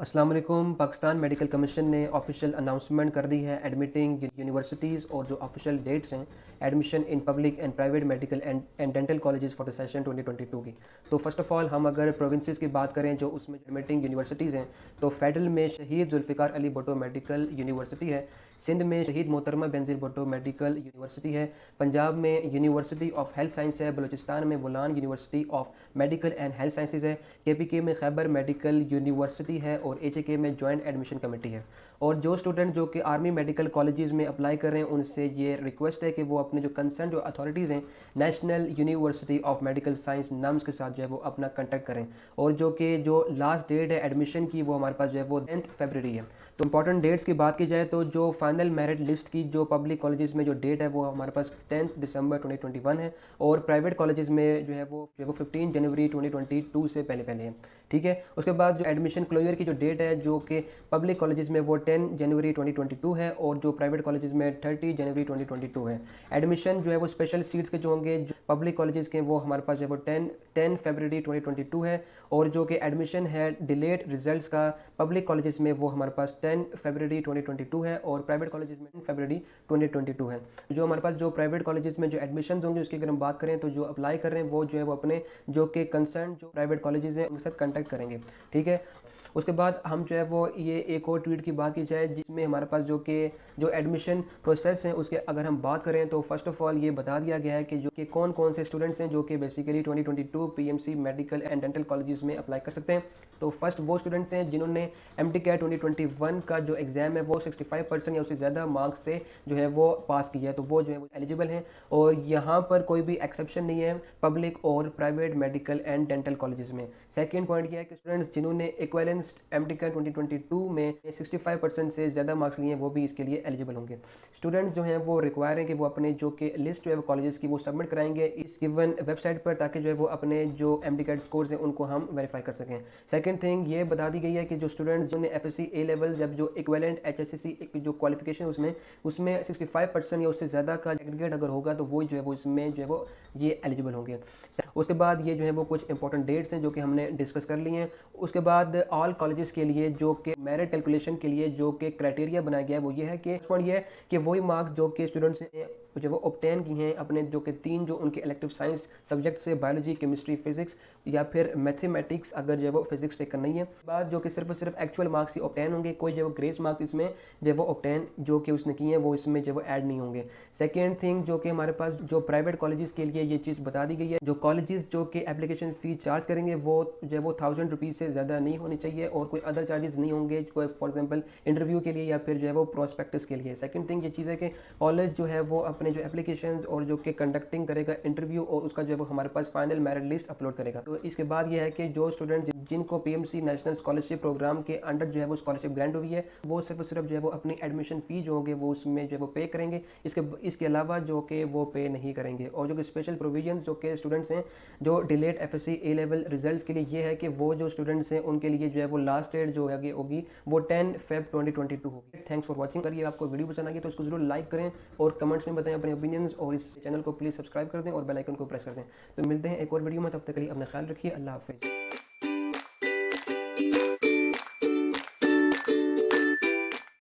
अस्सलाम वालेकुम। Pakistan medical commission ने ऑफिशियल अनाउंसमेंट कर दी है एडमिटिंग यूनिवर्सिटीज़ और जो ऑफिशियल डेट्स हैं admission in public and private medical and dental colleges for the session 2022 की। तो फर्स्ट ऑफ ऑल हम अगर प्रोविंसेस की बात करें जो उसमें एडमिटिंग यूनिवर्सिटीज़ हैं, तो फेडरल में शहीद जुल्फ़िकार अली भुट्टो मेडिकल यूनिवर्सिटी है, सिंध में शहीद मोहतरमा बेनज़ीर भुट्टो मेडिकल यूनिवर्सिटी है, पंजाब में यूनिवर्सिटी ऑफ हेल्थ साइंस है, बलूचिस्तान में Bolan university of medical and health sciences है, केपीके में खैबर मेडिकल यूनिवर्सिटी है और एचएके में जॉइंट एडमिशन कमेटी है। और जो स्टूडेंट जो कि आर्मी मेडिकल कॉलेजेस में अप्लाई कर रहे हैं उनसे ये रिक्वेस्ट है कि वो अपने जो कंसर्न जो अथॉरिटीज़ हैं national university of medical science nums के साथ जो है वो अपना कंटेक्ट करें। और जो लास्ट डेट है एडमिशन की वो हमारे पास जो है वो 10 फरवरी है। तो इंपॉर्टेंट डेट्स की बात की जाए तो जो फाइनल मेरिट लिस्ट की जो पब्लिक कॉलेजेस में जो डेट है वो हमारे पास 10 दिसंबर 2021 है और प्राइवेट कॉलेजेस में जो है वो 15 जनवरी 2022 से पहले पहले है। ठीक है। उसके बाद जो एडमिशन क्लोजर की जो डेट है जो कि पब्लिक कॉलेजेस में वो 10 जनवरी 2022 है और जो प्राइवेट कॉलेजेस में 30 जनवरी 2022 है। एडमिशन जो है वो स्पेशल सीट्स के जो होंगे जो पब्लिक कॉलेजेस के वो हमारे पास जो है वो 10 फरवरी 2022 है और जो कि एडमिशन है डिलेड रिजल्ट्स का पब्लिक कॉलेजेस में वो हमारे पास 10 फरवरी 2022 है और प्राइवेट कॉलेजेस में 10 फरवरी 2022 है। जो हमारे पास जो प्राइवेट कॉलेजेस में जो एडमिशन होंगे उसकी अगर हम बात करें तो जो अप्लाई कर रहे हैं वो जो है वो अपने जो कि कंसर्न जो प्राइवेट कॉलेजेस हैं उनके साथ कंटेक्ट करेंगे। ठीक है। उसके बाद हम जो है वो ये एक और ट्वीट की बात की जाए जिसमें हमारे पास जो एडमिशन प्रोसेस है उसके अगर हम बात करें तो फर्स्ट ऑफ ऑल ये बता दिया गया है कि जो कि कौन कौन से स्टूडेंट्स हैं जो कि basically 2022 PMC medical and dental colleges में अप्लाई कर सकते हैं। तो फर्स्ट वो स्टूडेंट्स हैं जिन्होंने MTCAT 2021 का जो एग्ज़ाम है वो 65% या उससे ज़्यादा मार्क्स से जो है वो पास किया है, तो वो जो है वो एलिजिबल हैं और यहाँ पर कोई भी एक्सेप्शन नहीं है पब्लिक और private medical and dental colleges में। सेकेंड पॉइंट यह है कि स्टूडेंट्स जिन्होंने इक्विवेलेंस MTCAT 2022 में 65% से ज़्यादा मार्क्स लिए हैं वो भी इसके लिए एलिजिबल होंगे। स्टूडेंट्स जो हैं वो रिक्वायर हैं कि वो अपने जो कि लिस्ट जो है वो कॉलेजेस की वो सबमिट कराएंगे इस गिवन वेबसाइट पर ताकि जो है वो अपने जो MTCAT स्कोर्स हैं उनको हम वेरीफाई कर सकें। सेकंड थिंग ये बता दी गई है कि जो स्टूडेंट्स जिन्होंने FSC A लेवल जब जो इक्विवेलेंट HSCC जो क्वालिफिकेशन उसमें 65% या उससे ज़्यादा का एग्रीगेट अगर होगा तो वो जो है वो इसमें जो है वो ये एलिजिबल होंगे। उसके बाद ये जो है वो कुछ इंपॉर्टेंट डेट्स हैं जो कि हमने डिस्कस कर ली हैं। उसके बाद ऑल कॉलेजेस के लिए जो कि मेरिट कैलकुलेशन के लिए जो कि क्राइटेरिया बनाया गया है वो ये है कि पॉइंट ये है कि वही मार्क्स जो कि स्टूडेंट्स ने जो वो ऑब्टेन की हैं अपने जो कि 3 जो उनके इलेक्टिव साइंस सब्जेक्ट से बायोलॉजी केमिस्ट्री फिजिक्स या फिर मैथमेटिक्स अगर जो है वो फिजिक्स टेक करनी है बाद जो कि सिर्फ और सिर्फ एक्चुअल मार्क्स ही ऑब्टेन होंगे, कोई जो वो ग्रेस मार्क्स इसमें जो वो ऑब्टेन जो कि उसने किए हैं वो इसमें जो वो ऐड नहीं होंगे। सेकेंड थिंग जो कि हमारे पास जो प्राइवेट कॉलेजेस के लिए ये चीज़ बता दी गई है जो कॉलेजेस जो कि एप्लीकेशन फ़ी चार्ज करेंगे वो जो है वो 1000 रुपीज़ से ज़्यादा नहीं होनी चाहिए और कोई अदर चार्जेस नहीं होंगे कोई फॉर एग्जांपल इंटरव्यू के लिए या फिर जो है वो प्रोस्पेक्टस के लिए। सेकंड थिंग ये चीज़ है कि कॉलेज जो है वो अपने जो एप्लीकेशन और जो कि कंडक्टिंग करेगा इंटरव्यू और उसका जो है वो हमारे पास फाइनल मेरिट लिस्ट अपलोड करेगा। तो इसके बाद ये है कि जो स्टूडेंट जिनको PMC नेशनल स्कॉलरशिप प्रोग्राम के अंडर जो है वो स्कॉलरशिप ग्रांट हुई है वो सिर्फ और सिर्फ जो है वो अपनी एडमिशन फ़ी जो होंगे वो उसमें जो है वो पे करेंगे, इसके अलावा जो कि वो पे नहीं करेंगे। और जो कि स्पेशल प्रोविजन जो कि स्टूडेंट्स हैं जो delayed FSC A level results के लिए ये है कि वो जो स्टूडेंट्स हैं उनके लिए जो है वो लास्ट डेट जो है होगी वो 10 फेब 2022 होगी। Thanks for watching. अगर ये आपको वीडियो पसंद आई तो इसको जरूर लाइक करें और कमेंट्स में बताएं अपने ओपिनियंस और इस चैनल को प्लीज़ सब्सक्राइब कर दें और बेल आइकन को प्रेस कर दें। तो मिलते हैं एक और वीडियो में, तब तक के लिए अपना ख्याल रखिए। अल्लाह हाफिज़।